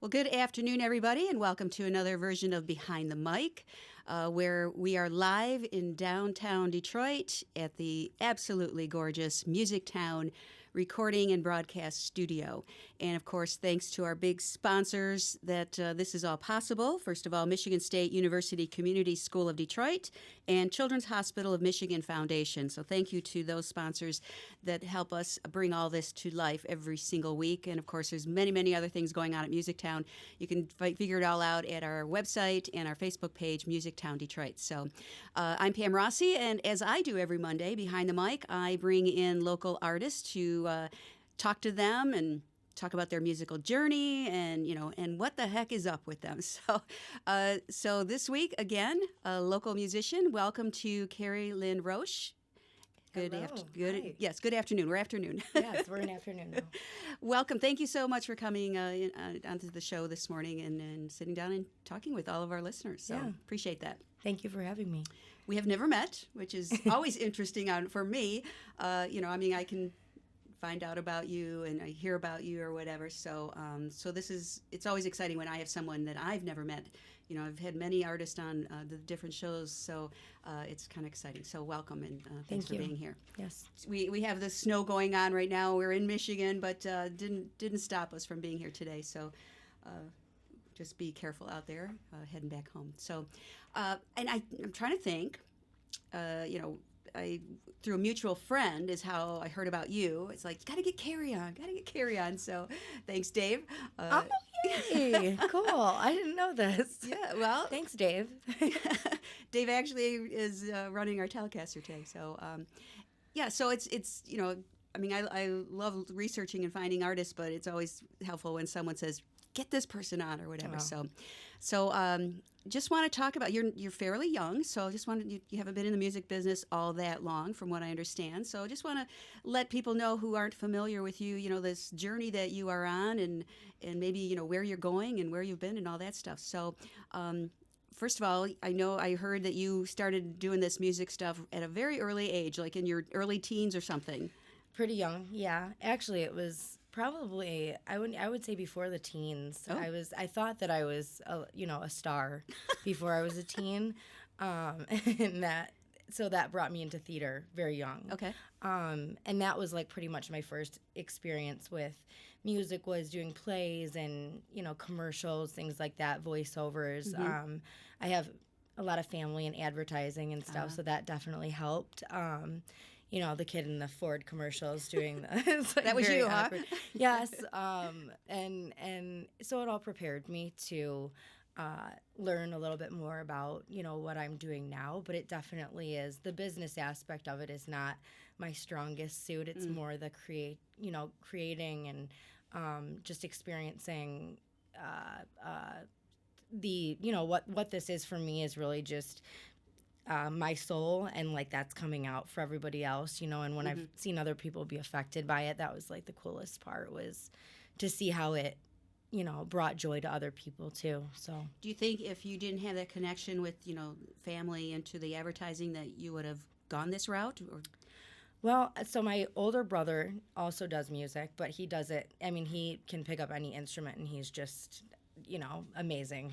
Well, good afternoon, everybody, and welcome to another version of Behind the Mic, where we are live in downtown Detroit at the absolutely gorgeous Music Town recording and broadcast studio. And of course, thanks to our big sponsors that this is all possible. First of all, Michigan State University Community School of Detroit and Children's Hospital of Michigan Foundation. So thank you to those sponsors that help us bring all this to life every single week. And of course, there's many, many other things going on at Music Town. You can figure it all out at our website and our Facebook page, Music Town Detroit. So I'm Pam Rossi, and as I do every Monday behind the mic, I bring in local artists to talk to them and talk about their musical journey and and what the heck is up with them. So this week again, a local musician. Welcome to Keri Lynn Roche. Good Hi. Yes, good afternoon. We're afternoon. Yes, we're in afternoon now. Welcome. Thank you so much for coming onto the show this morning and sitting down and talking with all of our listeners. So appreciate that. Thank you for having me. We have never met, which is always interesting for me. I can find out about you and I hear about you or whatever. So it's always exciting when I have someone that I've never met. I've had many artists on the different shows, so it's kind of exciting. So welcome and thanks for being here. Yes. We have the snow going on right now. We're in Michigan, but didn't stop us from being here today. So just be careful out there heading back home. So and I'm trying to think, through a mutual friend is how I heard about you. It's like, gotta get Keri on. So thanks, Dave. Yay. Cool. I didn't know this. Yeah, well. Thanks, Dave. Dave actually is running our Telecaster today. So, so it's I love researching and finding artists, but it's always helpful when someone says, get this person on or whatever. Wow. So just want to talk about, you're fairly young, so just wanted, you haven't been in the music business all that long from what I understand. So just want to let people know who aren't familiar with you, this journey that you are on and maybe, where you're going and where you've been and all that stuff. So first of all, I heard that you started doing this music stuff at a very early age, like in your early teens or something. Pretty young, yeah. Actually, it was probably I would say before the teens. Oh. I thought that I was a star before I was a teen, and that brought me into theater very young. Okay. And that was like pretty much my first experience with music, was doing plays and commercials, things like that, voiceovers. Mm-hmm. I have a lot of family in advertising and stuff, so that definitely helped. The kid in the Ford commercials doing the it's like that was you, awkward. Huh? Yes. And so it all prepared me to learn a little bit more about, what I'm doing now. But it definitely is, the business aspect of it is not my strongest suit. It's more the creating and just experiencing what this is for me is really just my soul, and like that's coming out for everybody else, and when I've seen other people be affected by it, that was like the coolest part, was to see how it brought joy to other people too. So do you think if you didn't have that connection with family into the advertising that you would have gone this route? Or well, so my older brother also does music, but he does it, he can pick up any instrument and he's just amazing.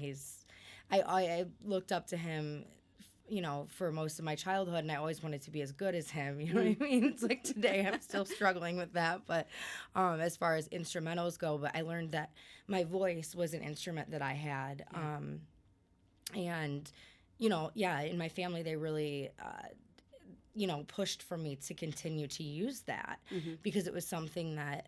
I looked up to him for most of my childhood, and I always wanted to be as good as him. You know what I mean? It's like today I'm still struggling with that, but as far as instrumentals go, but I learned that my voice was an instrument that I had. And, in my family, they really, pushed for me to continue to use that because it was something that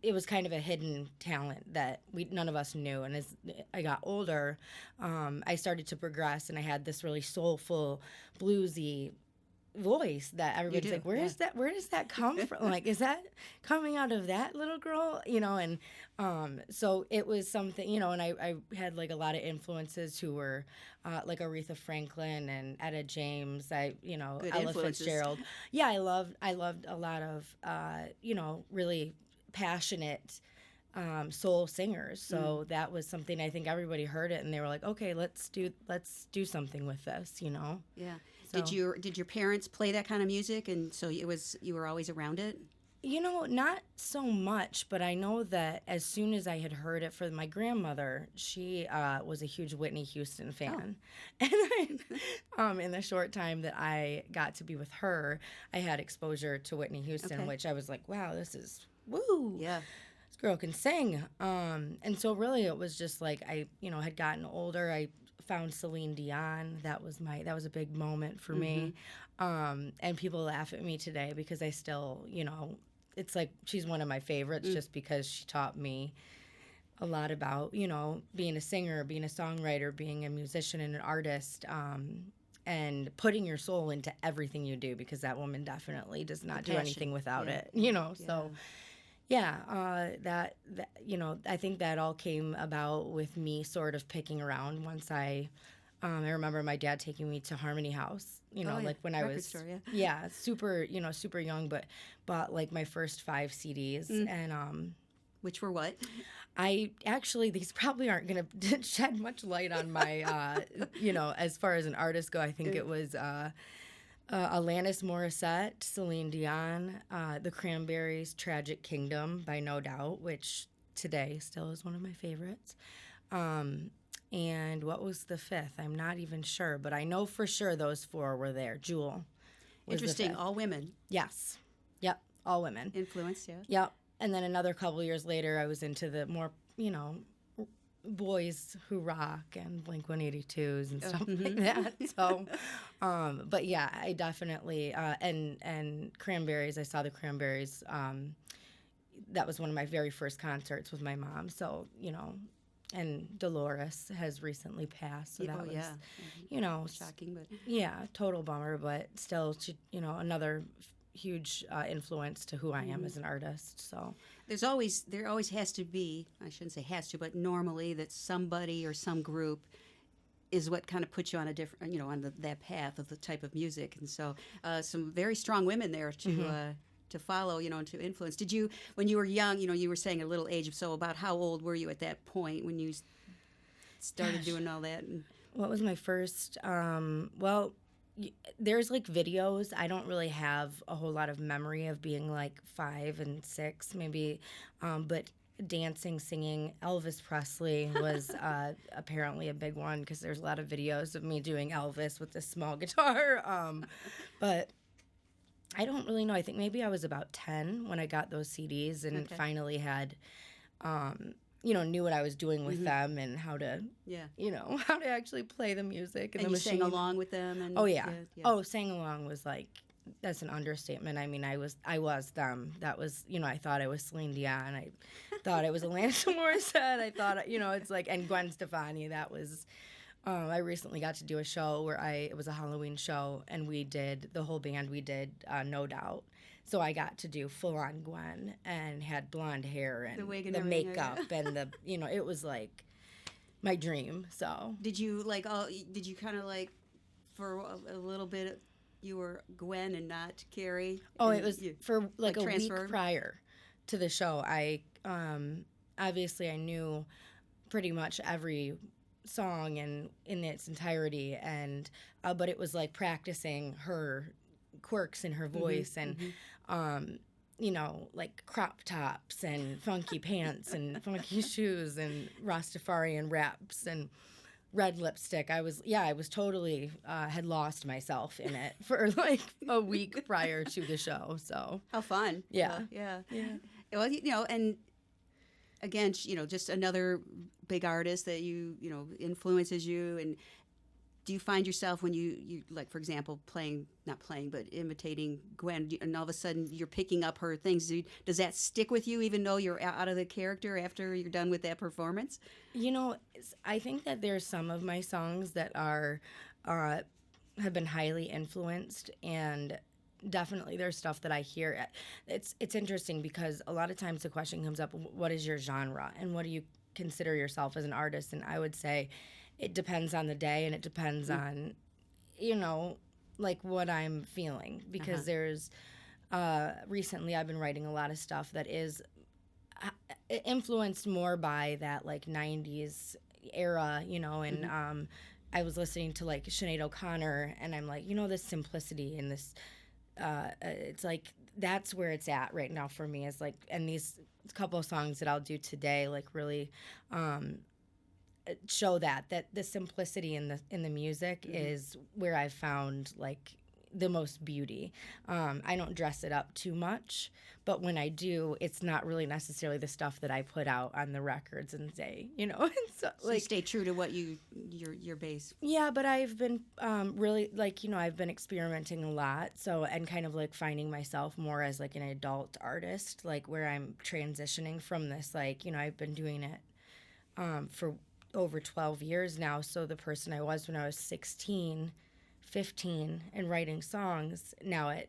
it was kind of a hidden talent that none of us knew. And as I got older, I started to progress, and I had this really soulful, bluesy voice that everybody's like, where does that come from? Like, is that coming out of that little girl? And so it was something, and I had like a lot of influences who were like Aretha Franklin and Etta James, Good Ella influences. Fitzgerald. Yeah, I loved a lot of really passionate soul singers. So that was something, I think everybody heard it and they were like, okay, let's do something with this, Yeah. So, Did your parents play that kind of music, and so you were always around it? Not so much, but I know that as soon as I had heard it for my grandmother, she was a huge Whitney Houston fan. And in the short time that I got to be with her, I had exposure to Whitney Houston, which I was like, wow, this is, woo. Yeah. This girl can sing. And so really it was just like I, had gotten older. I found Celine Dion. That was a big moment for me. And people laugh at me today because I still, it's like she's one of my favorites just because she taught me a lot about, being a singer, being a songwriter, being a musician and an artist, and putting your soul into everything you do, because that woman definitely does not do anything without it, so that I think that all came about with me sort of picking around once I remember my dad taking me to Harmony House, like when I was store, super, super young, but bought like my first 5 CDs and Which were what? I actually, these probably aren't going to shed much light on my, as far as an artist go. I think it was Alanis Morissette, Celine Dion, The Cranberries' Tragic Kingdom by No Doubt, which today still is one of my favorites. And what was the 5th? I'm not even sure, but I know for sure those 4 were there. Jewel. Interesting. All women. Yes. Yep. All women. Influenced, yeah. Yep. And then another couple years later, I was into the more, boys who rock and Blink-182s and stuff like that. So, but yeah, I definitely, and Cranberries, I saw the Cranberries. That was one of my very first concerts with my mom. So, and Dolores has recently passed. So that was, shocking, but yeah, total bummer, but still, she, another huge influence to who I am as an artist. So there always has to be, I shouldn't say has to, but normally that somebody or some group is what kind of puts you on a different, on that path of the type of music. And so some very strong women there to follow, and to influence. Did you, when you were young, you were saying a little age, so about how old were you at that point when you started doing all that? What was my first, there's like videos. I don't really have a whole lot of memory of being like 5 and 6 maybe, but dancing, singing, Elvis Presley was apparently a big one, because there's a lot of videos of me doing Elvis with this small guitar, but I don't really know. I think maybe I was about 10 when I got those CDs and finally had knew what I was doing with them and how to, how to actually play the music and the machine. And you sang along with them? And oh, yeah. Oh, sang along was like, that's an understatement. I mean, I was them. That was, I thought I was Celine Dion. I thought I was Alanis Morissette. I thought, it's like, and Gwen Stefani. That was, I recently got to do a show where it was a Halloween show, and the whole band, we did No Doubt. So I got to do full-on Gwen and had blonde hair and the makeup and the, it was like my dream. So did you kind of like for a little bit you were Gwen and not Keri? Oh, it was for like a transfer? Week prior to the show. I obviously I knew pretty much every song and in its entirety, and but it was like practicing her quirks in her voice and like crop tops and funky pants and funky shoes and Rastafarian wraps and red lipstick. I was totally had lost myself in it for like a week prior to the show. So how fun. Yeah. Well, and again, just another big artist that influences you. And do you find yourself when you like, for example, not playing, but imitating Gwen, and all of a sudden you're picking up her things? Does that stick with you even though you're out of the character after you're done with that performance? I think that there's some of my songs that are have been highly influenced, and definitely there's stuff that I hear. It's interesting because a lot of times the question comes up, what is your genre and what do you consider yourself as an artist? And I would say it depends on the day, and it depends on, like what I'm feeling. Because there's, recently I've been writing a lot of stuff that is influenced more by that like 90s era, and I was listening to like Sinead O'Connor, and I'm like, this simplicity and this, it's like that's where it's at right now for me, is like, and these couple of songs that I'll do today, like, really show that the simplicity in the music is where I've found like the most beauty. I don't dress it up too much, but when I do, it's not really necessarily the stuff that I put out on the records and say, so, So like, you stay true to what your base. yeah, but I've been really, like, I've been experimenting a lot, so, and kind of like finding myself more as like an adult artist, like where I'm transitioning from this, like, I've been doing it for over 12 years now, so the person I was when I was 16, 15 and writing songs, now at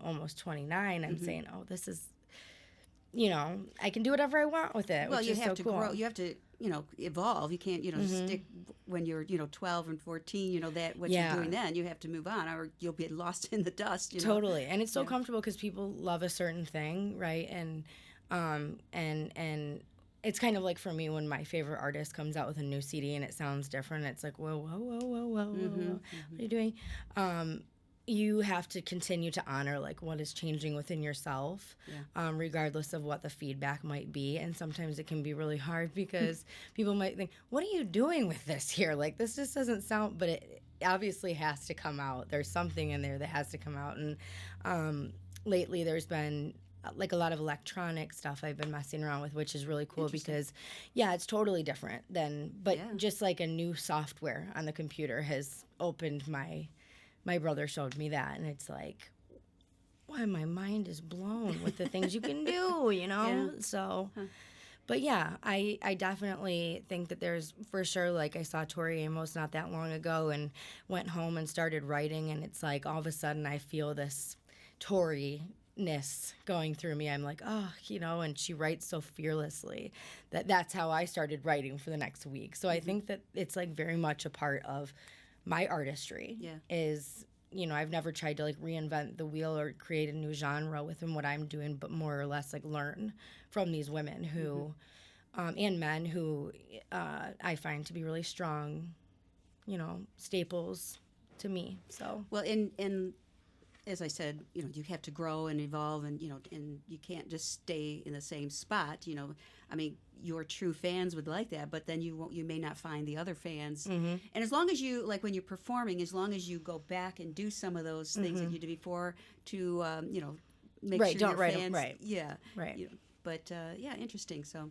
almost 29, I'm saying, oh, this is, I can do whatever I want with it. Well, which you is have so to cool. grow. You have to evolve. You can't stick when you're 12 and 14. That what you're doing then. You have to move on, or you'll get lost in the dust. Totally. And it's so comfortable because people love a certain thing, right? And it's kind of like for me when my favorite artist comes out with a new CD and it sounds different. It's like, whoa, what are you doing? You have to continue to honor like what is changing within yourself, regardless of what the feedback might be. And sometimes it can be really hard because people might think, what are you doing with this here? Like, this just doesn't sound, but it obviously has to come out. There's something in there that has to come out. And lately there's been like a lot of electronic stuff I've been messing around with, which is really cool because, it's totally different just like a new software on the computer has opened my brother showed me that, and it's like, why, my mind is blown with the things you can do, So, but yeah, I definitely think that there's, for sure, like I saw Tori Amos not that long ago and went home and started writing, and it's like all of a sudden I feel this Tori-ness going through me. I'm like, oh, and she writes so fearlessly that's how I started writing for the next week. So I think that it's like very much a part of my artistry is, I've never tried to like reinvent the wheel or create a new genre within what I'm doing, but more or less like learn from these women who, and men who I find to be really strong, staples to me. So, well, in as I said, you have to grow and evolve, and and you can't just stay in the same spot. I mean, your true fans would like that, but then you may not find the other fans. And as long as you, like when you're performing, as long as you go back and do some of those things that you did before to make sure don't your write fans, right. But interesting. So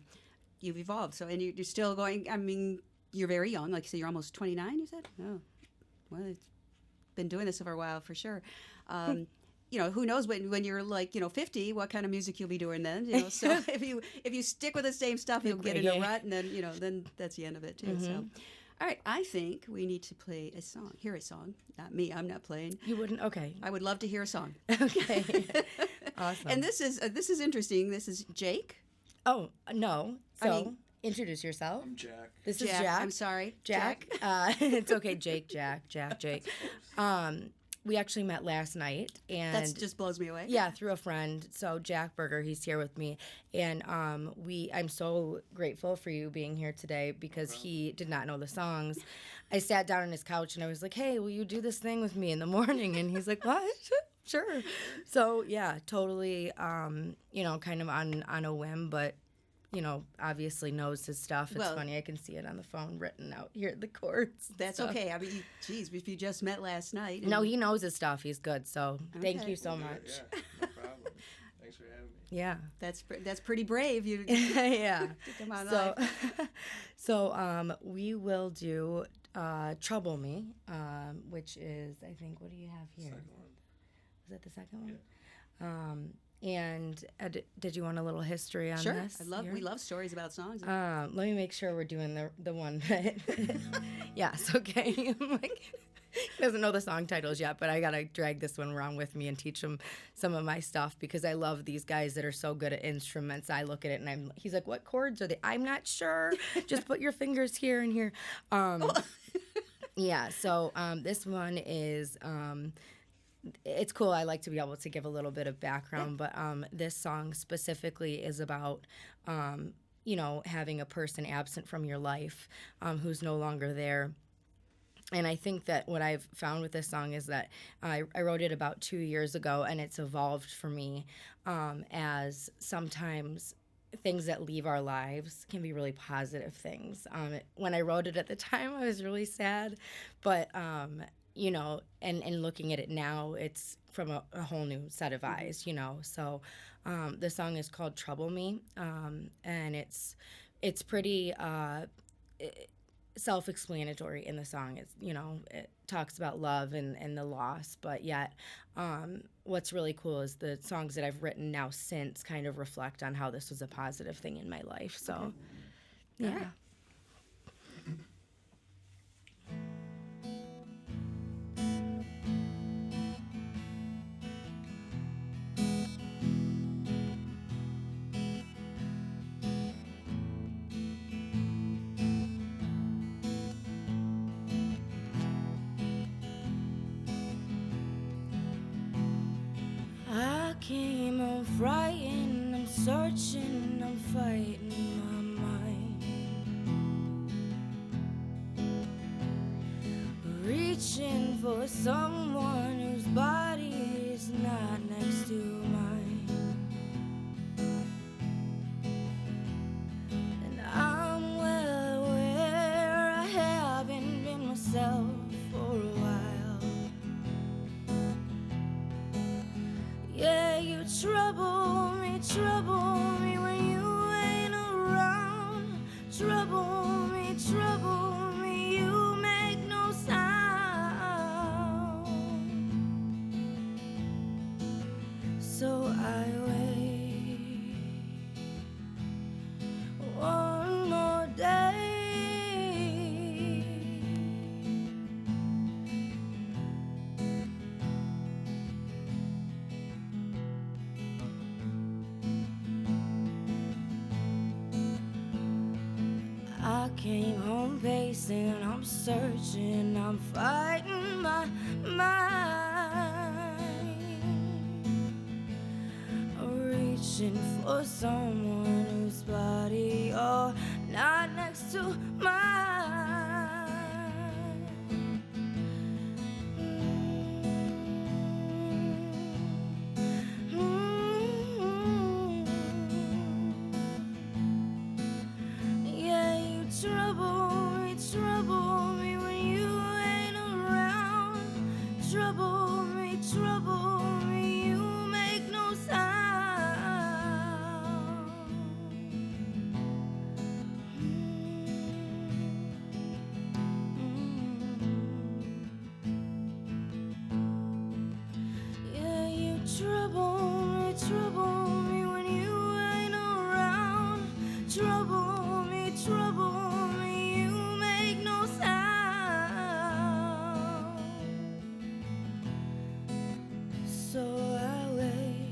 you've evolved. So and you're still going. I mean, you're very young. Like you said, you're almost 29. You said, oh, well, it's been doing this for a while for sure. Who knows when you're like 50, what kind of music you'll be doing then? So if you stick with the same stuff, you'll get in a rut, and then then that's the end of it too. So, all right, I think we need to play a song. Hear a song. Not me. I'm not playing. You wouldn't? Okay. I would love to hear a song. Okay. Awesome. And this is interesting. This is Jake. Oh no. So introduce yourself. I'm Jack. This is Jack. I'm sorry, Jack. It's okay, Jake. Jack. We actually met last night, and that just blows me away. Yeah, through a friend. So Jack Berger, he's here with me, and I'm so grateful for you being here today because he did not know the songs. I sat down on his couch and I was like, "Hey, will you do this thing with me in the morning?" And he's like, "What?" Sure. So yeah, totally. Kind of on a whim, but obviously knows his stuff. It's funny. I can see it on the phone written out here, the chords. That's okay. I mean, geez, if you just met last night. No, he knows his stuff. He's good. So thank you so much. Yeah, no problem. Thanks for having me. Yeah. That's pretty brave. You yeah. to come on live. So we will do Trouble Me, which is, I think, what do you have here? Second one. Was that the second one? Yeah. And did you want a little history on Sure. this? We love stories about songs. Let me make sure we're doing the one that. Yes, okay. I'm like, he doesn't know the song titles yet, but I gotta drag this one around with me and teach him some of my stuff because I love these guys that are so good at instruments. I look at it and he's like, "What chords are they?" I'm not sure. Just put your fingers here and here. Yeah. So this one is. It's cool. I like to be able to give a little bit of background, but this song specifically is about, having a person absent from your life who's no longer there. And I think that what I've found with this song is that I wrote it about 2 years ago, and it's evolved for me as sometimes things that leave our lives can be really positive things. When I wrote it at the time, I was really sad, but you know, and looking at it now, it's from a whole new set of eyes, you know. So the song is called "Trouble Me," and it's pretty. Self-explanatory in the song. It's, you know, it talks about love and the loss, but yet what's really cool is the songs that I've written now since kind of reflect on how this was a positive thing in my life. So yeah. Right. I came home frightened, I'm searching, I'm fighting my mind, reaching for someone whose body is not next to mine, and I'm well aware I haven't been myself for a while. Yeah, you trouble me when you ain't around. Trouble me, you make no sound. So I wait one more day. I came home pacing, I'm searching, I'm fighting my mind, reaching for someone whose body, oh, not next to mine. Yeah, you trouble me when you ain't around. Trouble me, you make no sound. Yeah, you trouble me when you ain't around. Trouble me, you make no sound. So I wait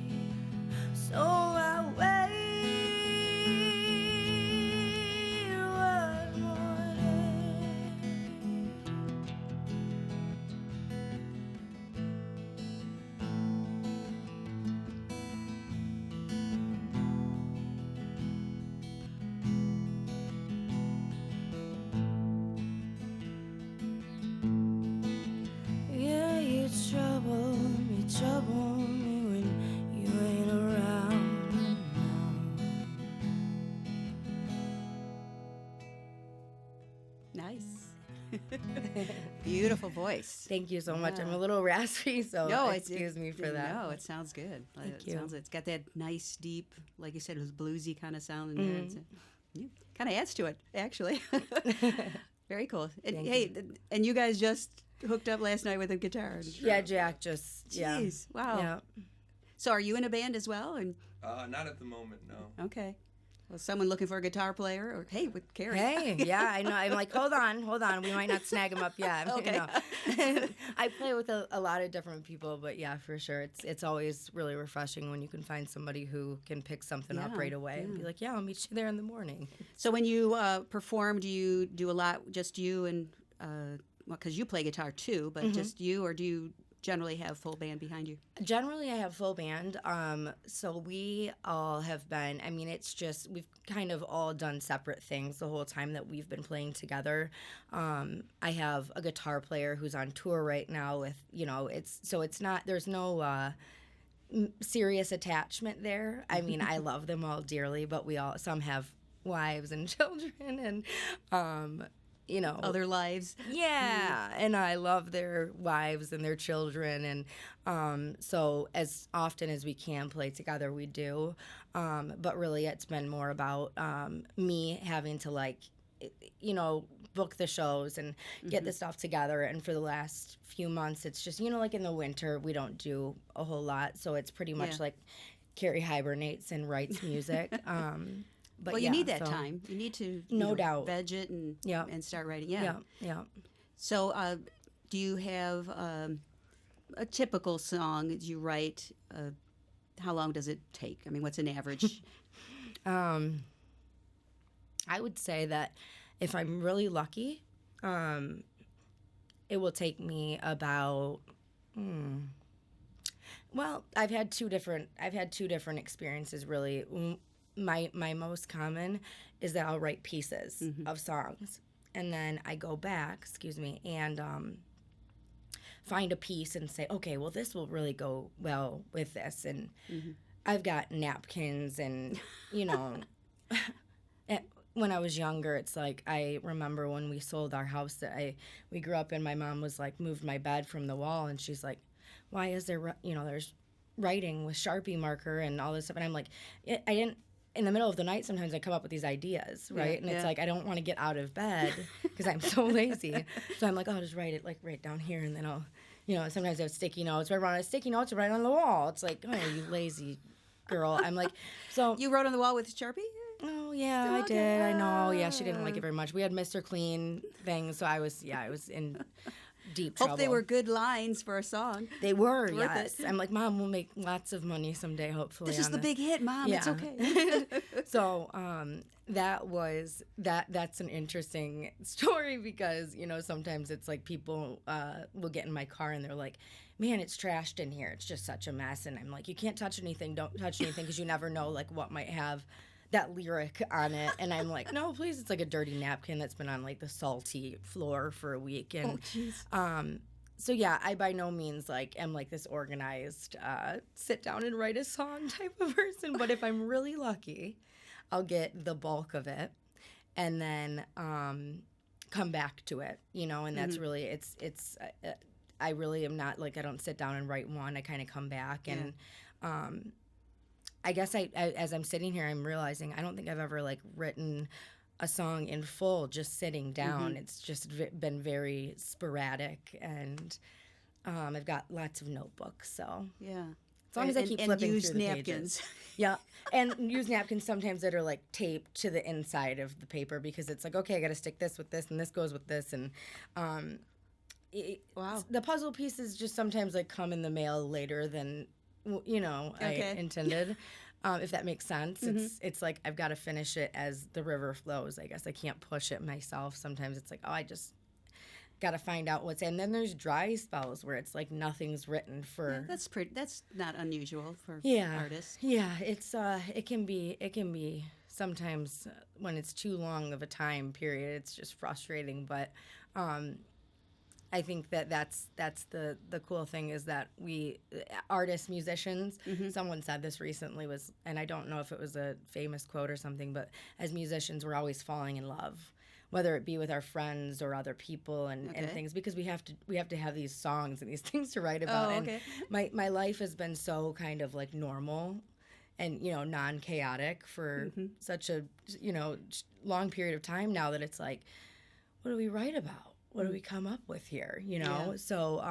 one more day. Yeah, you trouble me when you ain't around. Nice. Beautiful voice. Thank you so much. I'm Yeah. a little raspy, so No, excuse me for that. No, it sounds good. Thank It sounds, you. it's got that nice, deep, like you said, it was bluesy kind of sound in there. Kind of adds to it, actually. Very cool. And Thank hey, and you guys just hooked up last night with a guitar. Yeah, Jack just, yeah. Jeez, wow. Yeah. So are you in a band as well? And Not at the moment, no. okay. Well, someone looking for a guitar player, or hey, with Keri. Hey, yeah, I know. I'm like, hold on. We might not snag him up yet. Okay. You know. I play with a lot of different people, but yeah, for sure. It's always really refreshing when you can find somebody who can pick something up Yeah, right away and be like, yeah, I'll meet you there in the morning. So when you perform, do you do a lot just you and because you play guitar too, but just you, or do you generally have full band behind you? Generally, I have full band. So we all have been, I mean, it's just, we've kind of all done separate things the whole time that we've been playing together. I have a guitar player who's on tour right now with, it's not, there's no serious attachment there. I mean, I love them all dearly, but some have wives and children and, Other lives. yeah, and I love their wives and their children, and so as often as we can play together, we do. But really, it's been more about me having to book the shows and get the stuff together. And for the last few months, it's just like in the winter, we don't do a whole lot, so it's pretty much like Keri hibernates and writes music. But well, you need that time. You need to no doubt veg it and start writing. Yeah. So, do you have a typical song that you write? How long does it take? I mean, what's an average? I would say that if I'm really lucky, it will take me about. Well, I've had two different experiences really. My most common is that I'll write pieces of songs, and then I go back, and find a piece and say, okay, well, this will really go well with this. And I've got napkins and, when I was younger, it's like I remember when we sold our house that we grew up in, my mom was like, moved my bed from the wall, and she's like, why is there, there's writing with Sharpie marker and all this stuff. And I'm like, I didn't, in the middle of the night, sometimes I come up with these ideas, right? And it's like, I don't want to get out of bed because I'm so lazy. So I'm like, oh, I'll just write it right down here. And then I'll, sometimes I have sticky notes. Write on a sticky note to write on the wall. It's like, oh, you lazy girl. I'm like, so. You wrote on the wall with Sharpie? Oh, yeah, I did. I know. Yeah, she didn't like it very much. We had Mr. Clean things. So I was in deep trouble. Hope they were good lines for a song. They were, yes. I'm like, Mom, we'll make lots of money someday, hopefully. This is the big hit, Mom. Yeah. It's okay. So that's an interesting story because, sometimes it's like people will get in my car and they're like, man, it's trashed in here. It's just such a mess. And I'm like, you can't touch anything. Don't touch anything because you never know, like, what might have that lyric on it. And I'm like, no, please. It's like a dirty napkin that's been on like the salty floor for a week. And so yeah, I by no means am like this organized sit down and write a song type of person. But if I'm really lucky, I'll get the bulk of it and then come back to it, and that's really it's I really am not like, I don't sit down and write one. I kind of come back and I guess I as I'm sitting here, I'm realizing I don't think I've ever like written a song in full just sitting down. It's just been very sporadic, and I've got lots of notebooks. So yeah, as long as I keep flipping use through the napkins. pages. Yeah, and use napkins sometimes that are like taped to the inside of the paper because it's like, okay, I got to stick this with this, and this goes with this, and wow, the puzzle pieces just sometimes like come in the mail later than I intended, if that makes sense. It's like I've got to finish it as the river flows. I guess I can't push it myself. Sometimes it's like, oh, I just got to find out what's in. And then there's dry spells where it's like nothing's written for. Yeah, that's not unusual for artists. Yeah, it's it can be sometimes when it's too long of a time period. It's just frustrating, but. I think that's the cool thing is that we artists, musicians, someone said this recently and I don't know if it was a famous quote or something, but as musicians, we're always falling in love, whether it be with our friends or other people and things, because we have to have these songs and these things to write about. And my life has been so kind of like normal and, non-chaotic for such a, long period of time now that it's like, what do we write about? What do we come up with here, Yeah. So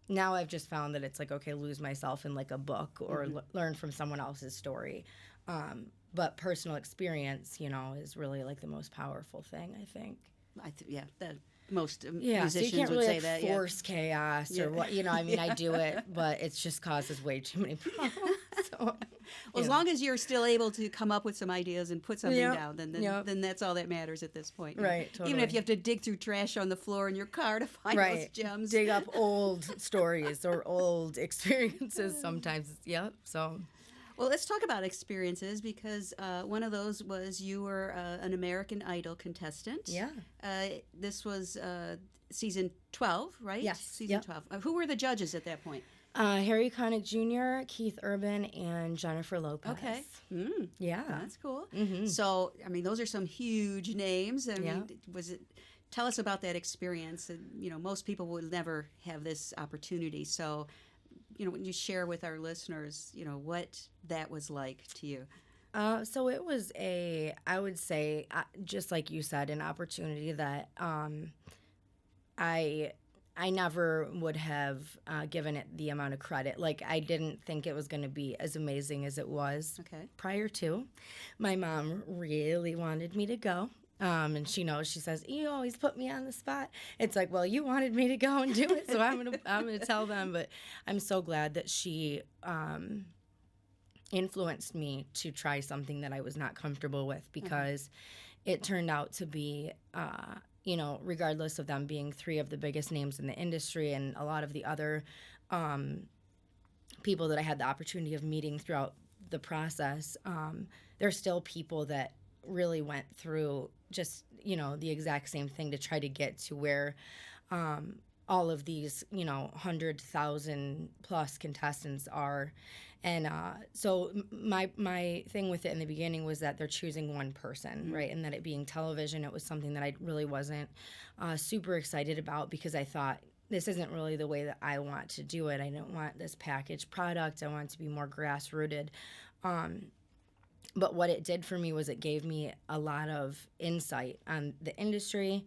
now I've just found that it's like, okay, lose myself in like a book or learn from someone else's story. But personal experience, is really like the most powerful thing, I think. The most musicians so you can't really would say like that. Force chaos or what, I mean, I do it, but it just causes way too many problems. So. Well, as long as you're still able to come up with some ideas and put something down, then that's all that matters at this point. Right, totally. Even if you have to dig through trash on the floor in your car to find those gems. Dig up old stories or old experiences sometimes. Yep. So. Well, let's talk about experiences because one of those was you were an American Idol contestant. Yeah. This was season 12, right? Yes. Season 12. Who were the judges at that point? Harry Connick Jr., Keith Urban, and Jennifer Lopez. Okay. Yeah. That's cool. Mm-hmm. So, I mean, those are some huge names. I mean, tell us about that experience. And, most people would never have this opportunity. So, when you share with our listeners, what that was like to you. So it was I would say, just like you said, an opportunity that I never would have given it the amount of credit. Like, I didn't think it was going to be as amazing as it was prior to. My mom really wanted me to go. And she knows, she says, you always put me on the spot. It's like, well, you wanted me to go and do it, so I'm gonna tell them. But I'm so glad that she influenced me to try something that I was not comfortable with, because it turned out to be, regardless of them being three of the biggest names in the industry and a lot of the other people that I had the opportunity of meeting throughout the process, there's still people that really went through just, the exact same thing to try to get to where all of these, 100,000 plus contestants are. And so my thing with it in the beginning was that they're choosing one person, right? And that it being television, it was something that I really wasn't super excited about, because I thought, this isn't really the way that I want to do it. I don't want this packaged product. I want it to be more grassrooted. But what it did for me was it gave me a lot of insight on the industry,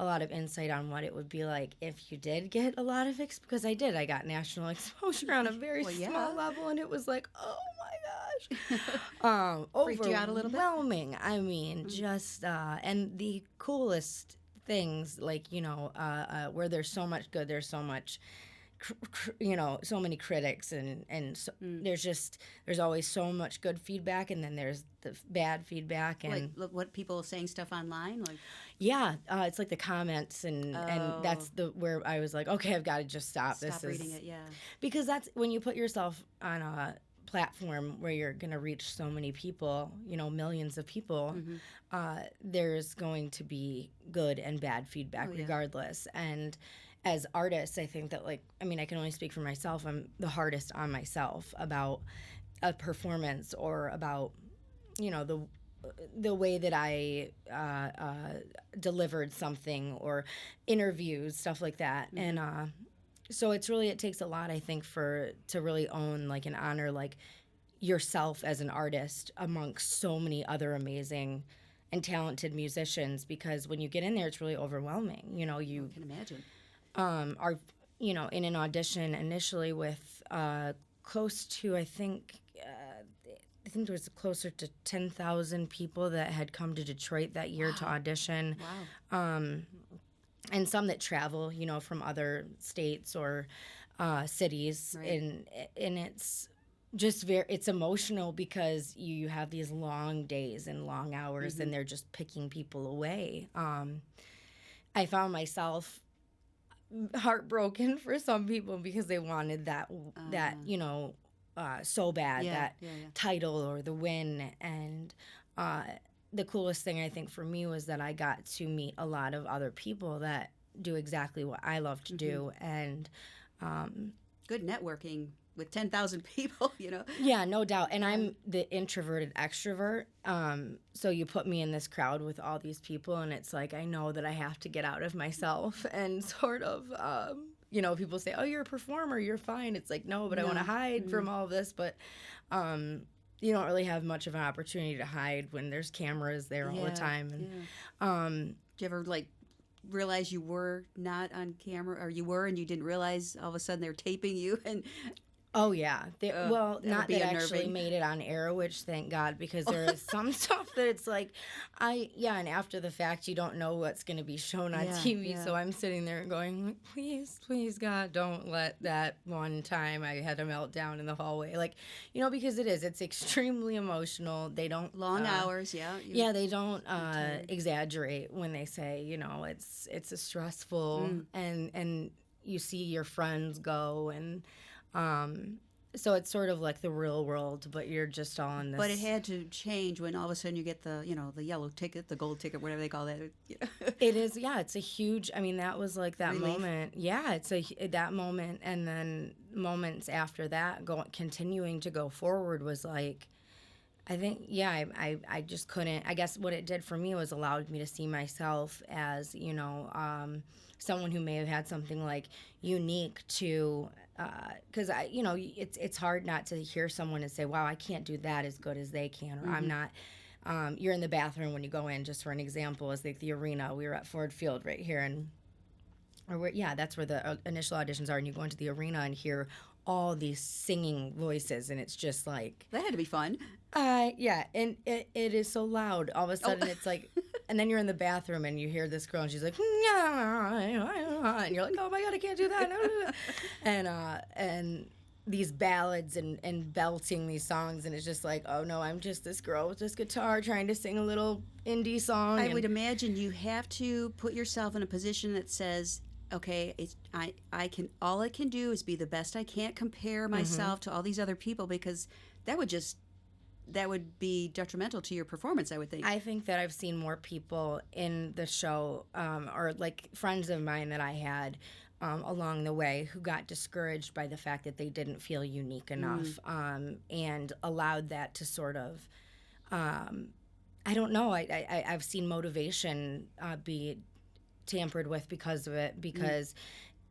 a lot of insight on what it would be like if you did get a lot of because I did. I got national exposure on a very small level, and it was like, oh my gosh. Freaked you out a little bit? Overwhelming. I mean, just, and the coolest things, like, where there's so much good, there's so much so many critics, and so there's always so much good feedback, and then there's the bad feedback, and like what people saying stuff online, like it's like the comments, and that's where I was like, okay, I've got to just stop reading it, because that's when you put yourself on a platform where you're going to reach so many people, millions of people, there's going to be good and bad feedback regardless. And as artists, I think that, I can only speak for myself. I'm the hardest on myself about a performance, or about, the way that I delivered something, or interviews, stuff like that. And so it takes a lot, I think, to really own, and honor, yourself as an artist amongst so many other amazing and talented musicians, because when you get in there, it's really overwhelming. You can imagine. Are in an audition initially with close to, I think there was closer to 10,000 people that had come to Detroit that year to audition. Wow. And some that travel, from other states or cities, and it's just it's emotional, because you have these long days and long hours, and they're just picking people away. I found myself heartbroken for some people, because they wanted that so bad, title or the win. And the coolest thing, I think, for me was that I got to meet a lot of other people that do exactly what I love to do. And good networking with 10,000 people, Yeah, no doubt. And I'm the introverted extrovert. So you put me in this crowd with all these people, and it's like, I know that I have to get out of myself and sort of, people say, oh, you're a performer, you're fine. It's like, no, but I want to hide from all of this. But you don't really have much of an opportunity to hide when there's cameras there all the time. And did you ever, realize you were not on camera, or you were and you didn't realize all of a sudden they're taping you? And Oh yeah. Well, that would not be that actually unnerving. made it on air, which thank God, because there is some stuff that it's like, and after the fact, you don't know what's going to be shown on Yeah, TV. yeah. So I'm sitting there going, please, please, God, don't let that one time I had a meltdown in the hallway, like, because it's extremely emotional. They don't Long hours, yeah. Yeah, they don't tired. exaggerate when they say, it's a stressful and you see your friends go and so it's sort of like the real world, but you're just all in this. But it had to change when all of a sudden you get the, the yellow ticket, the gold ticket, whatever they call that. It is, yeah. It's a huge. I mean, that was like that Relief. moment. Yeah, it's that moment, and then moments after that, continuing to go forward was like, I think, yeah. I just couldn't. I guess what it did for me was allowed me to see myself as someone who may have had something like unique to. Because it's hard not to hear someone and say, "Wow, I can't do that as good as they can," or "I'm not." You're in the bathroom when you go in. Just for an example, is like the arena. We were at Ford Field right here, that's where the initial auditions are, and you go into the arena and hear all these singing voices, and it's just like That had to be fun. yeah, and it is so loud. All of a sudden, it's like, and then you're in the bathroom and you hear this girl, and she's like, and you're like, oh my God, I can't do that, and these ballads and belting these songs, and it's just like, oh no, I'm just this girl with this guitar trying to sing a little indie song. I would imagine you have to put yourself in a position that says, okay, all I can do is be the best I can't compare myself to all these other people, because that would be detrimental to your performance, I would think. I think that I've seen more people in the show, or like friends of mine that I had along the way who got discouraged by the fact that they didn't feel unique enough, and allowed that to sort of, I don't know, I've seen motivation be tampered with because of it, because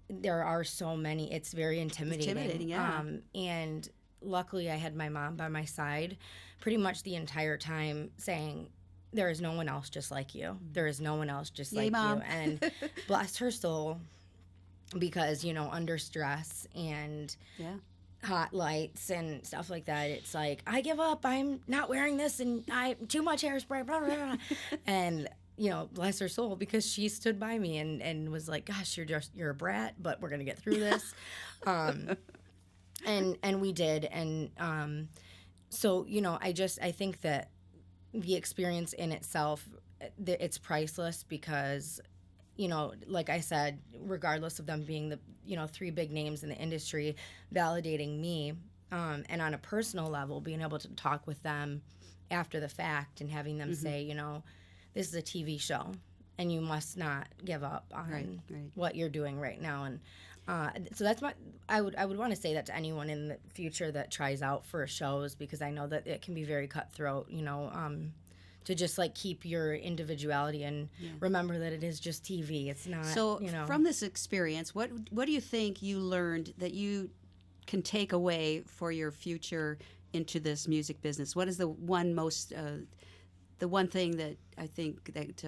there are so many. It's very intimidating. It's intimidating, yeah. And luckily I had my mom by my side pretty much the entire time saying, there is no one else just like you. There is no one else just Yay, like Mom. you. And bless her soul, because, under stress and hot lights and stuff like that, it's like, I give up. I'm not wearing this, and I too much hairspray, blah, blah, blah. And bless her soul, because she stood by me and was like, gosh, you're a brat, but we're going to get through this. And we did. And so, I think that the experience in itself, it's priceless, because, like I said, regardless of them being the, three big names in the industry, validating me, and on a personal level, being able to talk with them after the fact and having them say, this is a TV show, and you must not give up on what you're doing right now. And so that's I would want to say that to anyone in the future that tries out for shows, because I know that it can be very cutthroat, to just like keep your individuality and remember that it is just TV. It's not. So from this experience, what do you think you learned that you can take away for your future into this music business? What is the one thing that I think that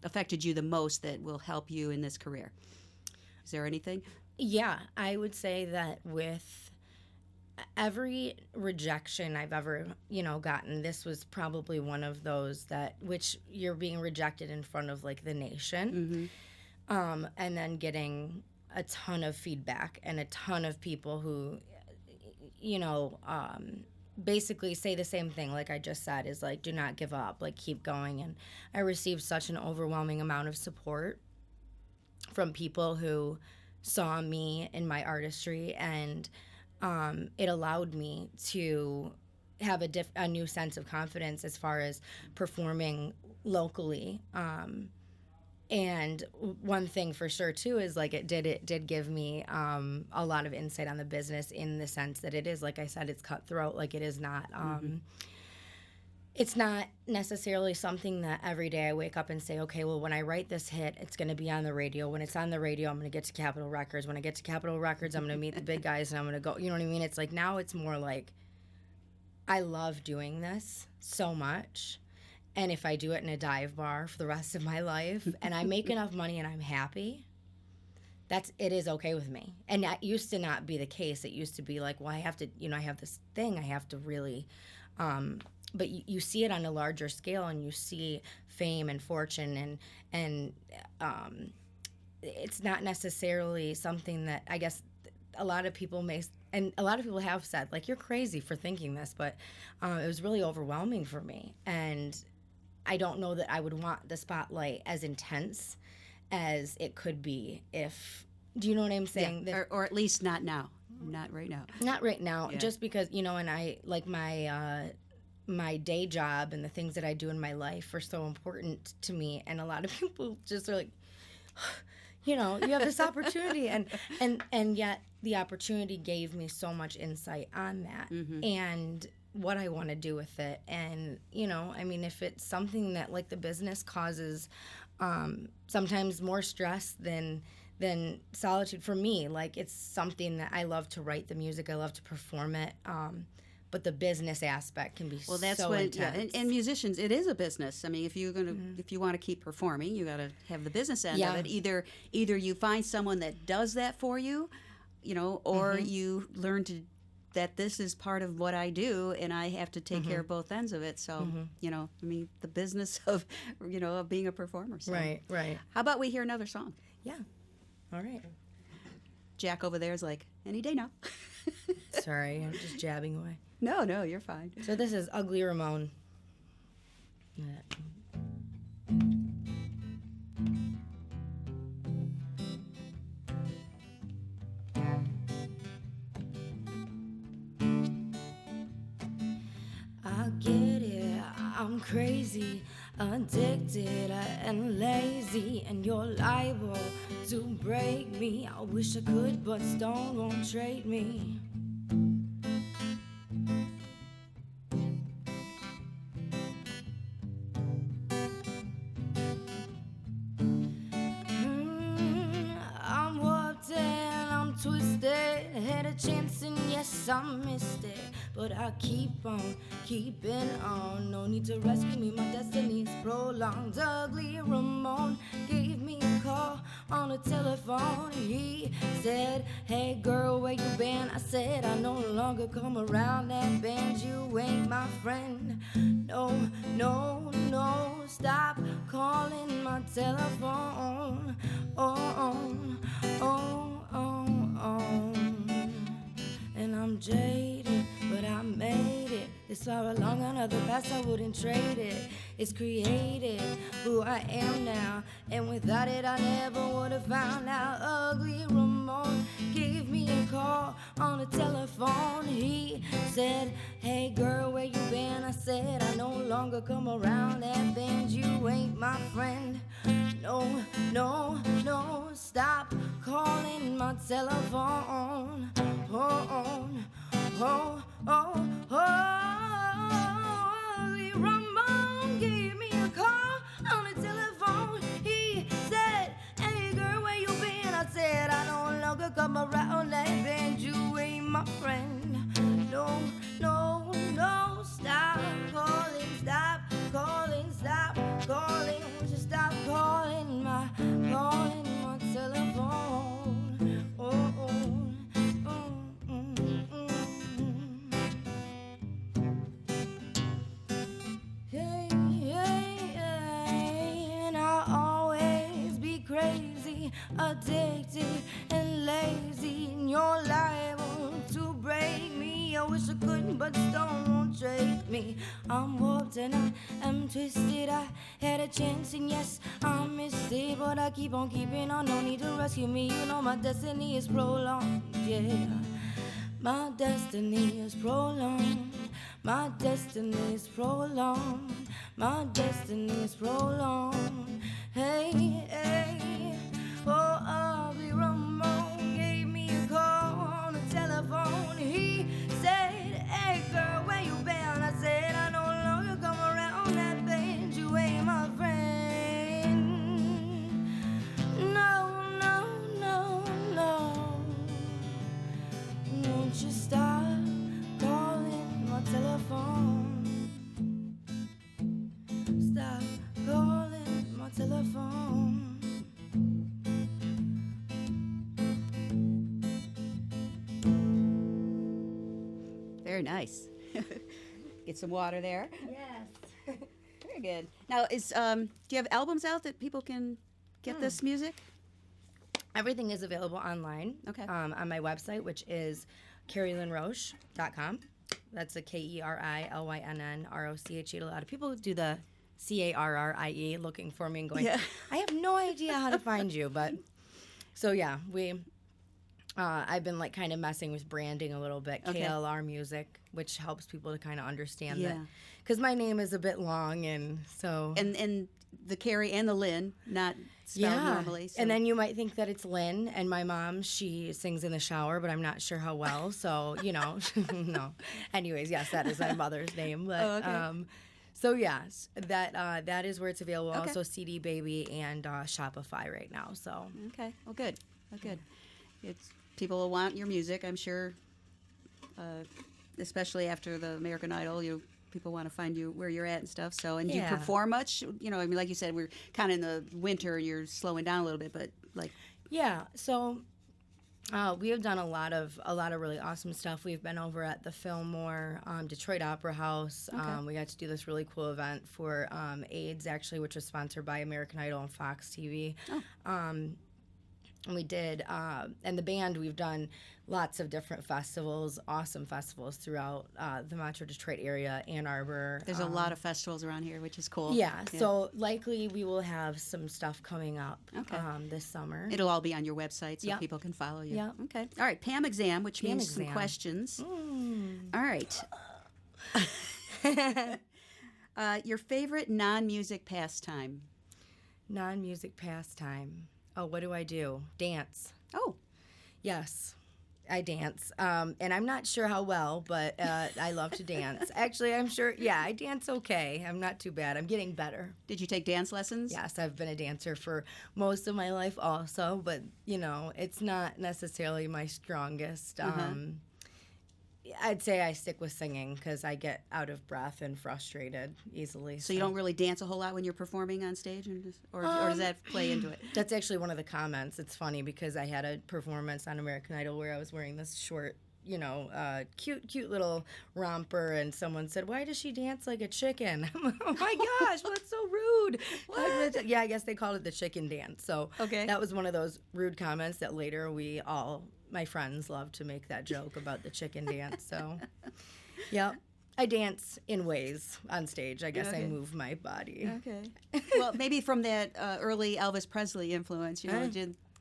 affected you the most that will help you in this career? Is there anything? Yeah, I would say that with every rejection I've ever, gotten, this was probably one of those which you're being rejected in front of like the nation, and then getting a ton of feedback and a ton of people who, basically say the same thing like I just said, is like, do not give up, like keep going. And I received such an overwhelming amount of support from people who saw me in my artistry, and it allowed me to have a new sense of confidence as far as performing locally. And one thing for sure too is like it did give me a lot of insight on the business, in the sense that it is, like I said, it's cutthroat. Like it is not it's not necessarily something that every day I wake up and say, okay, well, when I write this hit, it's going to be on the radio. When it's on the radio, I'm going to get to Capitol Records. When I get to Capitol Records, I'm going to meet the big guys, and I'm going to go, you know what I mean? It's like, now it's more like, I love doing this so much. And if I do it in a dive bar for the rest of my life, and I make enough money and I'm happy, it is okay with me. And that used to not be the case. It used to be like, well, I have to, I have this thing I have to really, but you see it on a larger scale, and you see fame and fortune, and it's not necessarily something that I guess a lot of people may, and a lot of people have said, like, you're crazy for thinking this, but it was really overwhelming for me. And I don't know that I would want the spotlight as intense as it could be if, do you know what I'm saying? Yeah. Or at least not now. Not right now. Not right now, Yeah. just because, and I, like, my day job and the things that I do in my life are so important to me. And a lot of people just are like, you have this opportunity. And yet the opportunity gave me so much insight on that. Mm-hmm. And what I want to do with it. And, if it's something that, like, the business causes sometimes more stress than solitude for me. Like, it's something that I love to write the music, I love to perform it, but the business aspect can be that's so when, intense. and musicians, it is a business. I mean, if you're gonna, if you want to keep performing, you got to have the business end of it. Either you find someone that does that for you, or you learn that this is part of what I do, and I have to take care of both ends of it. So, the business of, of being a performer. So. Right. How about we hear another song? Yeah. All right. Jack over there is like, any day now. Sorry, I'm just jabbing away. No, you're fine. So this is Ugly Ramone. I get it, I'm crazy, addicted and lazy, and you're liable to break me. I wish I could, but stone won't trade me. I'm warped and I'm twisted, had a chance and yes, I missed it, but I keep on keeping on. No need to rescue me, my destiny's prolonged. Ugly Ramone gave me a call on the telephone. He said, hey girl, where you been? I said, I no longer come around that band. You ain't my friend. No, stop calling my telephone. And I'm jaded, but I made it this far along, another past I wouldn't trade it. It's created who I am now, and without it I never would have found out. Ugly Ramone gave me a call on the telephone. He said, hey girl, where you been? I said, I no longer come around that band. You ain't my friend. No, stop calling my telephone. Ugly Ramone gave me a call on the telephone. He said, hey girl, where you been? I said, I no longer come around that band. You ain't my friend. No, stop calling, just stop calling my telephone. And I'll always be crazy, addicted and lazy, and you're liable to break me. I wish I couldn't, but stone won't trade me. I'm warped and I am twisted. I had a chance and yes, I missed it, but I keep on keeping on. No need to rescue me. You know my destiny is prolonged. Yeah, my destiny is prolonged. My destiny is prolonged. My destiny is prolonged. Hey, oh, Ugly Ramone gave me a call on the telephone. He said, hey girl, where you been? I said, I no longer come around that band. You ain't my friend. No. Won't you stop calling my telephone? Stop calling my telephone. nice. Get some water there. Yes. Very good. Now, do you have albums out that people can get this music? Everything is available online. Okay. On my website, which is KeriLynnRoche.com. That's a KeriLynnRoche. A lot of people do the CARRIE looking for me and going, Yeah. I have no idea how to find you. But so, yeah, I've been like kind of messing with branding a little bit. Okay. KLR Music, which helps people to kind of understand that. Yeah. Because my name is a bit long, and so. And the Keri and the Lynn, not spelled normally. So. And then you might think that it's Lynn, and my mom, she sings in the shower, but I'm not sure how well, so, no. Anyways, yes, that is my mother's name. But, okay. So, yes, that is where it's available. Okay. Also CD Baby and Shopify right now, so. Okay. Well, good. Well, good. People will want your music, I'm sure, especially after the American Idol. People want to find you where you're at and stuff. So, and do you perform much? Like you said, we're kind of in the winter and you're slowing down a little bit, but like. Yeah. So, we have done a lot of really awesome stuff. We've been over at the Fillmore, Detroit Opera House. Okay. We got to do this really cool event for AIDS, actually, which was sponsored by American Idol and Fox TV. Oh. And we did, and the band, we've done lots of different festivals, awesome festivals throughout the Metro Detroit area, Ann Arbor. There's a lot of festivals around here, which is cool. Yeah, so likely we will have some stuff coming up this summer. It'll all be on your website so Yep. people can follow you. Yep. Okay. All right, Pam Exam, which Pam means some Exam. questions. Mm. All right. Your favorite non-music pastime? Non-music pastime. Oh, what do I do? Dance. Oh, Yes, I dance. And I'm not sure how well, but I love to dance. Actually, I'm sure, I dance okay. I'm not too bad. I'm getting better. did you take dance lessons? Yes, I've been a dancer for most of my life also, but, it's not necessarily my strongest. I'd say I stick with singing because I get out of breath and frustrated easily. So you don't really dance a whole lot when you're performing on stage, or does that play into it? That's actually one of the comments. It's funny because I had a performance on American Idol where I was wearing this short, cute little romper, and someone said, "Why does she dance like a chicken?" I'm like, oh my gosh, well, that's so rude. What? Yeah, I guess they called it the chicken dance. So Okay. that was one of those rude comments that later my friends loved to make that joke about the chicken dance. So, yeah. I dance in ways on stage. I guess Okay. I move my body. Okay. Well, maybe from that early Elvis Presley influence, you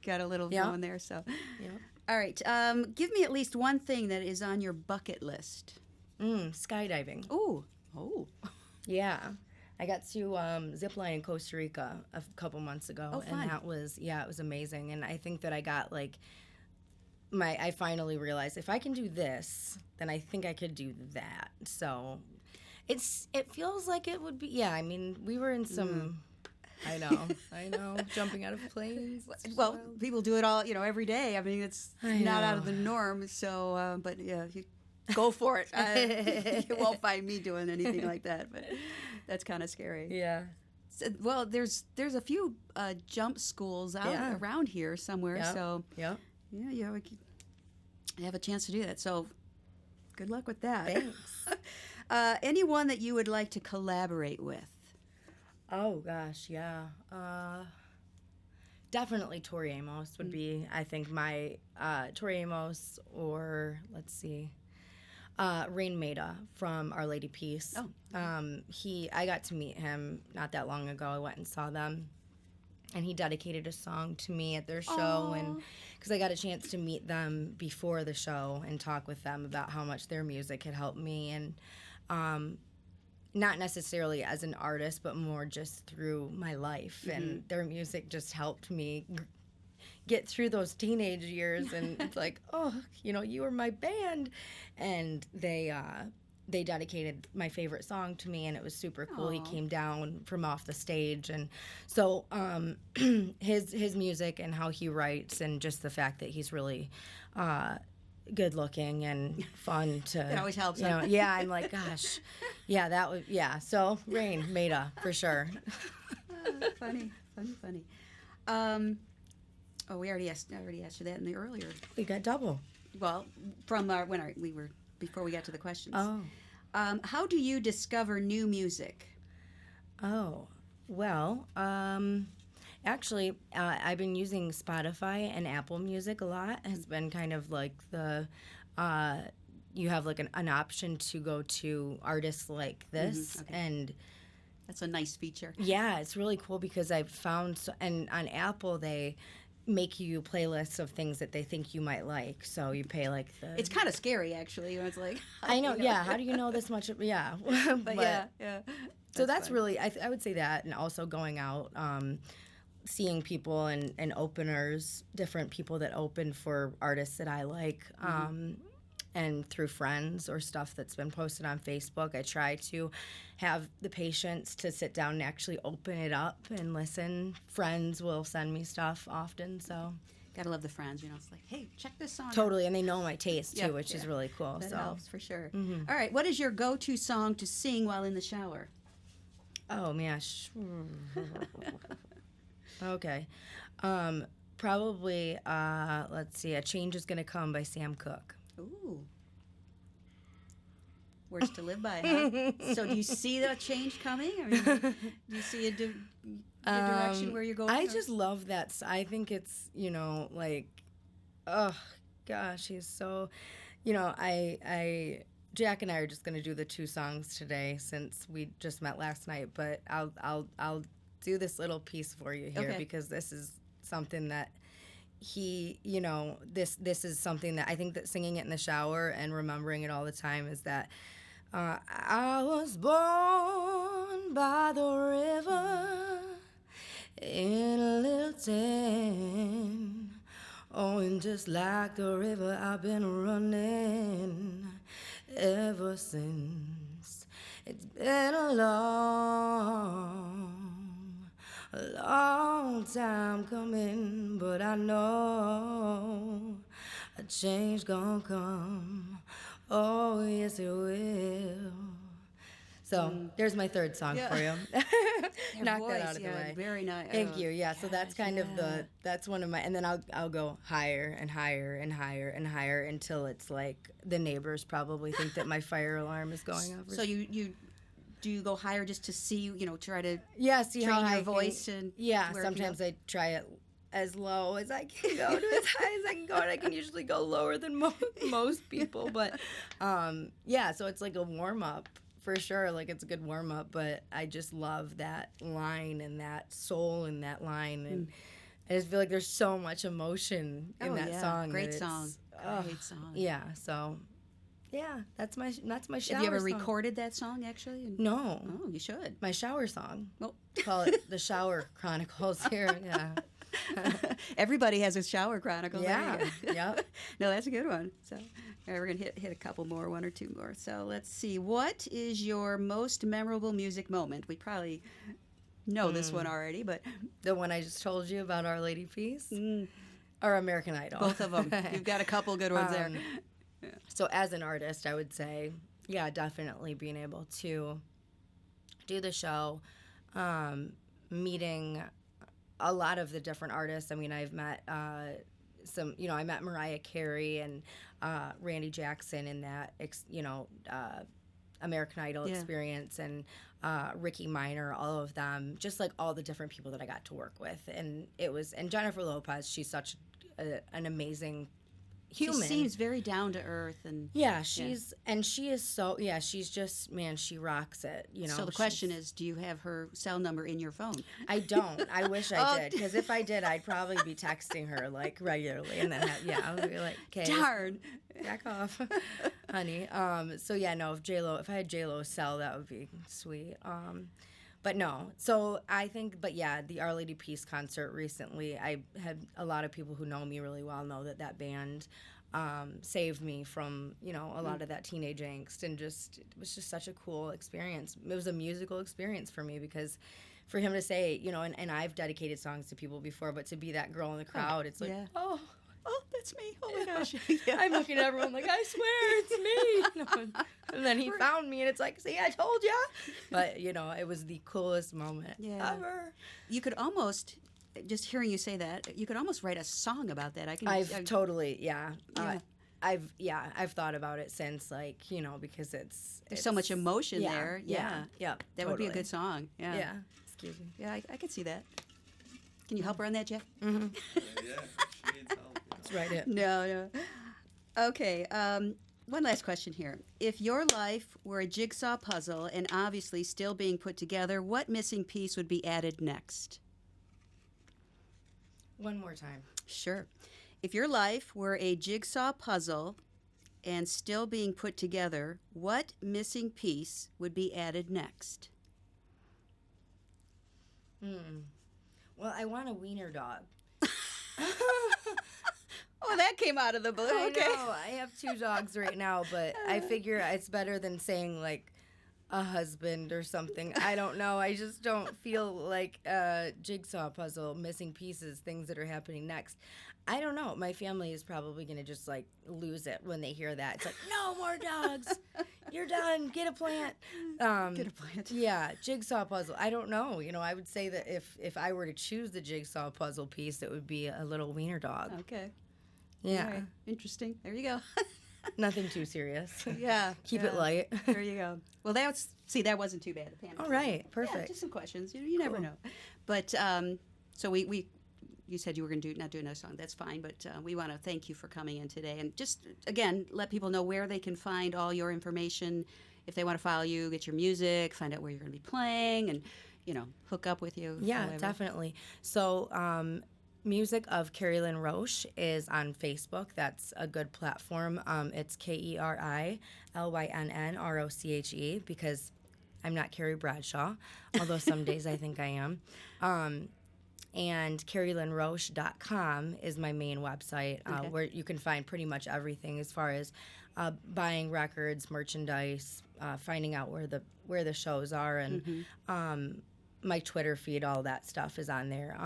got a little going there. So, Yeah. all right. Give me at least one thing that is on your bucket list. Skydiving. Ooh. Oh. Yeah. I got to zip line in Costa Rica a couple months ago. Oh, fun. And that was, it was amazing. And I think that I got I finally realized if I can do this, then I think I could do that. So it feels like it would be, we were in some, I know, jumping out of planes. Well, people do it all, every day. I mean, it's not out of the norm. So, but yeah, you go for it. You won't find me doing anything like that, but that's kind of scary. Yeah. So, well, there's a few jump schools out around here somewhere. Yep. So Yep. yeah, we could have a chance to do that. So good luck with that. Thanks. Anyone that you would like to collaborate with? Oh, gosh, yeah. Definitely Tori Amos would be, I think, my Tori Amos, or let's see, Rain Maida from Our Lady Peace. Oh. I got to meet him not that long ago. I went and saw them, and he dedicated a song to me at their show, and because I got a chance to meet them before the show and talk with them about how much their music had helped me, and not necessarily as an artist, but more just through my life. And their music just helped me get through those teenage years. And it's like, you were my band. And they dedicated my favorite song to me, and it was super cool. He came down from off the stage. And so his music and how he writes, and just the fact that he's really good looking and fun to. It always helps. Yeah, I'm like, gosh, that would, So Rain Maida for sure. Funny. We already asked you that in the earlier. We got double. Well, from we were before we get to the questions. Oh. How do you discover new music? Oh, well, actually, I've been using Spotify and Apple Music a lot. It's been kind of like you have like an option to go to artists like this. Okay. And That's a nice feature. yeah, it's really cool because I've found, and on Apple, they make you playlists of things that they think you might like. So you pay like the. It's kind of scary, actually. It's like I know, yeah. How do you know this much? Yeah. but yeah. So that's fun. really, I would say that, and also going out, seeing people and openers, different people that open for artists that I like, and through friends or stuff that's been posted on Facebook. I try to have the patience to sit down and actually open it up and listen. Friends will send me stuff often, so. Gotta love the friends, It's like, hey, check this song out. Totally, and they know my taste, too, Yeah, which is really cool. That so. helps for sure. All right, what is your go-to song to sing while in the shower? Oh, man. Okay. Probably, let's see, A Change Is Gonna Come by Sam Cooke. Ooh. Words to live by, huh? So do you see that change coming? Or do you see a direction where you're going? I just love that. I think it's, like, oh, gosh, he's so, Jack and I are just going to do the 2 songs today since we just met last night, but I'll do this little piece for you here because this is something that he, this is something that I think that singing it in the shower and remembering it all the time is that I was born by the river in a little town. Oh, and just like the river, I've been running ever since. It's been a long time coming, but I know a change gonna come. Oh, yes, it will. So there's my third song for you. Knock that out of the way. Very nice. Thank you. Yeah, so that's kind of that's one of my, and then I'll go higher and higher and higher and higher until it's like the neighbors probably think that my fire alarm is going off. So you do you go higher just to see, try to see train how your I voice can, and sometimes I try it as low as I can go to as high as I can go, and I can usually go lower than most people, but so it's like a warm-up for sure, like it's a good warm-up, but I just love that line and that soul in that line, and I just feel like there's so much emotion in that song. Great song. Great song. Yeah, so yeah, that's my shower Have you ever song. recorded that song actually? No. Oh, you should. My shower song. Well, call it the Shower Chronicles here. Yeah. Everybody has a shower chronicle. Yeah. Yep. No, that's a good one. So, all right, we're gonna hit a couple more, 1 or 2 more. So let's see. What is your most memorable music moment? We probably know this one already, but the one I just told you about Our Lady Peace, or American Idol. Both of them. You've got a couple good ones there. So as an artist, I would say, yeah, definitely being able to do the show, meeting a lot of the different artists. I mean, I've met I met Mariah Carey and Randy Jackson in that, American Idol experience, and Ricky Minor, all of them, just like all the different people that I got to work with. And Jennifer Lopez, she's such an amazing human. She seems very down to earth, and she is so she's just, man, she rocks it. So the question is, do you have her cell number in your phone? I don't. I wish I did, because if I did, I'd probably be texting her like regularly, and then I would be like, okay, darn, back off, honey. If I had J-Lo's cell, that would be sweet. But no, so I think, the Our Lady Peace concert recently, I had a lot of people who know me really well know that band saved me from, a lot of that teenage angst, and it was just such a cool experience. It was a musical experience for me, because for him to say, and I've dedicated songs to people before, but to be that girl in the crowd, it's like, oh, that's me. Oh my gosh. I'm looking at everyone like, I swear it's me. And then he found me, and it's like, see, I told ya. But, it was the coolest moment ever. You could almost, just hearing you say that, you could almost write a song about that. I've totally, I've thought about it since, like, because There's so much emotion there. Yeah. That would be a good song. Yeah. Yeah. Excuse me. Yeah, I could see that. Can you help her on that, Jeff? Yeah, she needs help. That's right. It. No. Okay. One last question here. If your life were a jigsaw puzzle and obviously still being put together, what missing piece would be added next? One more time. Sure. If your life were a jigsaw puzzle and still being put together, what missing piece would be added next? Well, I want a wiener dog. Oh, that came out of the blue. I Okay. know. I have 2 dogs right now, but I figure it's better than saying, like, a husband or something. I don't know. I just don't feel like a jigsaw puzzle, missing pieces, things that are happening next. I don't know. My family is probably going to just, like, lose it when they hear that. It's like, no more dogs. You're done. Get a plant. Get a plant. Yeah, jigsaw puzzle. I don't know. I would say that if I were to choose the jigsaw puzzle piece, it would be a little wiener dog. Okay. Yeah. All right. Interesting. There you go. Nothing too serious. Yeah. Keep it light. There you go. Well, that wasn't too bad. Pam. All right. Yeah, Perfect. just some questions. You never Cool. know. But so you said you were going to not do another song. That's fine. But we want to thank you for coming in today, and just again let people know where they can find all your information if they want to follow you, get your music, find out where you're going to be playing, and hook up with you. Yeah, however. definitely. So, music of Keri Lynn Roche is on Facebook. That's a good platform. It's KeriLynnRoche because I'm not Carrie Bradshaw, although some days I think I am. And KeriLynnRoche.com is my main website where you can find pretty much everything as far as buying records, merchandise, finding out where the shows are, and my Twitter feed, all that stuff is on there.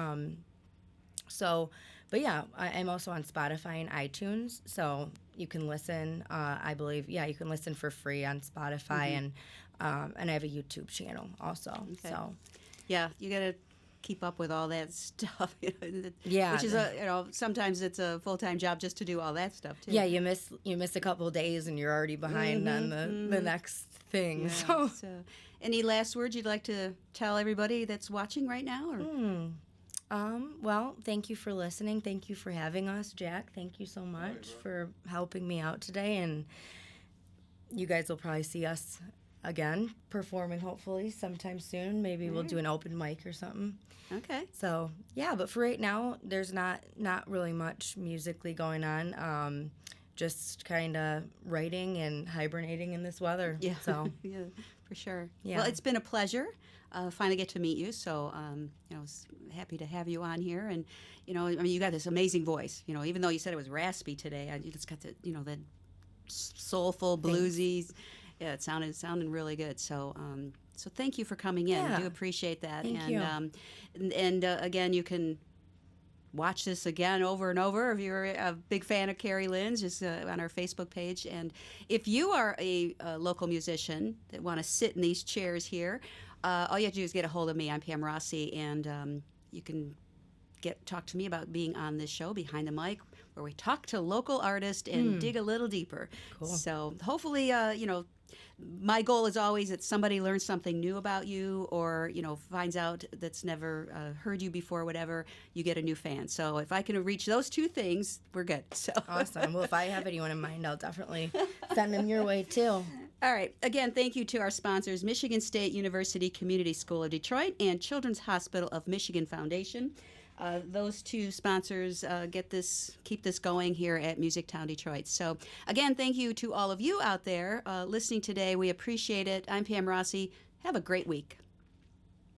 But yeah, I'm also on Spotify and iTunes, so you can listen. I believe, you can listen for free on Spotify, and I have a YouTube channel also. Okay. So Yeah, you got to keep up with all that stuff. Yeah. Which is sometimes it's a full-time job just to do all that stuff too. yeah, you miss a couple of days and you're already behind on the next thing. Yeah, so, any last words you'd like to tell everybody that's watching right now? Or? Well, thank you for listening. Thank you for having us, Jack. Thank you so much for helping me out today. And you guys will probably see us again performing, hopefully, sometime soon. Maybe we'll do an open mic or something. Okay. So, yeah, but for right now, there's not really much musically going on. Just kind of writing and hibernating in this weather. Yeah. So, Yeah, for sure. Yeah. Well, it's been a pleasure. Finally get to meet you. So, I was happy to have you on here. And, you got this amazing voice. Even though you said it was raspy today, you just got the, that soulful, bluesy. Yeah, it sounded really good. So, so thank you for coming in. Yeah. I do appreciate that. Thank and, you. And again, you can watch this again over and over if you're a big fan of Keri Lynn's, just on our Facebook page. And if you are a local musician that want to sit in these chairs here, all you have to do is get a hold of me. I'm Pam Rossi, and you can talk to me about being on this show, Behind the Mic, where we talk to local artists and dig a little deeper. Cool. So hopefully, my goal is always that somebody learns something new about you, or finds out that's never heard you before, whatever. You get a new fan. So if I can reach those 2 things, we're good. So awesome. Well, if I have anyone in mind, I'll definitely send them your way too. All right. Again, thank you to our sponsors, Michigan State University Community School of Detroit and Children's Hospital of Michigan Foundation. Those 2 sponsors keep this going here at Music Town Detroit. So, again, thank you to all of you out there listening today. We appreciate it. I'm Pam Rossi. Have a great week.